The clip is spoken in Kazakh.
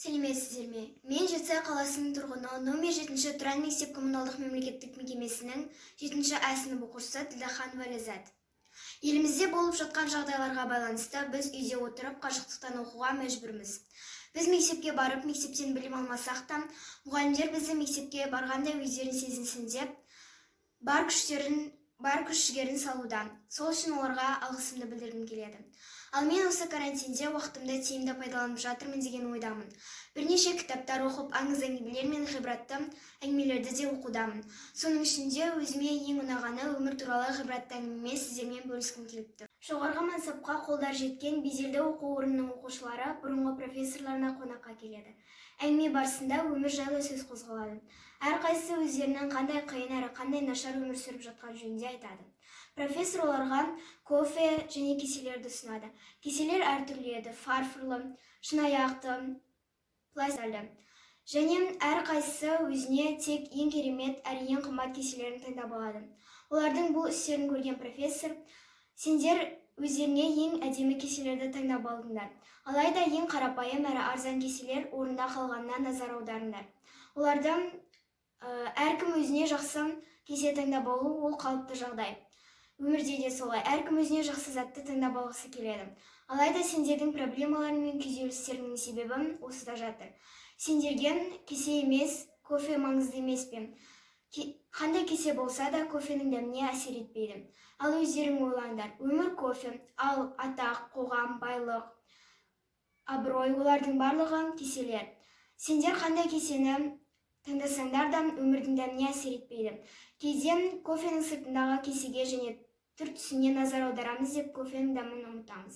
Сәлеметсіздер ме? Мен Жетісай қаласының тұрғыны, номер 7-ші Тұран мектеп коммуналдық мемлекеттік мекемесінің 7-ші А сынып оқушысы Ділдаханова Ләззат. Елімізде болып жатқан жағдайларға байланысты біз үйде отырып қашықтықтан оқуға мәжбүрміз. Біз мектепке барып, мектептен білім алмасақ та, мұғалімдер бізді мектепке барғандай өздерін сезінсін деп, бар күш-жігерін салуда. Сол үшін оларға алғысымды білдіргім келеді. Ал мен осы карантинде уақытымды тиімді пайдаланып жатырмын деген ойдамын. Бірнеше кітаптар оқып, аңыз-әңгімелер мен ғибратты әңгімелерді де оқудамын. Соның ішінде өзіме ең ұнағаны өмір туралы ғибратты әңгіме сіздермен бөліскім келіп тұр. Жоғарғы мансапқа қолдар жеткен беделді оқу орнының оқушылары бұрынғы профессорларына қонаққа келеді. Әңгіме барысында өмір жайлы сөз қозғалады. Әрқайсысы өздерінің қандай қиын әрі қандай нашар өмір сүріп жатқан жөнінде айтады. Профессор оларға кофе және кеселерді ұсынады. Кеселер әртүрлі еді: фарфорлы, шыныаяқты, пластикті. Және әрқайсысы өзіне тек ең керемет әрі ең қымбат кеселерін таңдап алады. Олардың бұл істерін көрген профессор: сендер өздеріңе ең әдемі кеселерді таңдап алдыңдар. Алайда ең қарапайым әрі арзан кеселер орында қалғанына назар аударыңдар. Олардан әркім өзіне жақсы кесе таңдап алу ол қалыпты жағдай. Өмірде де солай, әркім өзіне жақсы затты таңдап алғысы келеді. Алайда сендердің проблемаларың мен күйзелістеріңнің себебі осыда жатыр. Сендерге кесе емес, кофе маңызды емес пе? Қандай кесе болса да кофенің дәміне әсер етпейді. Ал өздерің ойлаңдар, өмір кофе, ал атақ, қоғам, байлық, абырой, олардың барлығы кеселер. Сендер қандай кесені таңдасаңдар да өмірдің дәміне әсер етпейді. Кейде кофенің сыртындағы кесеге және түр-түсіне назар аударамыз деп кофенің дәмін ұмытамыз.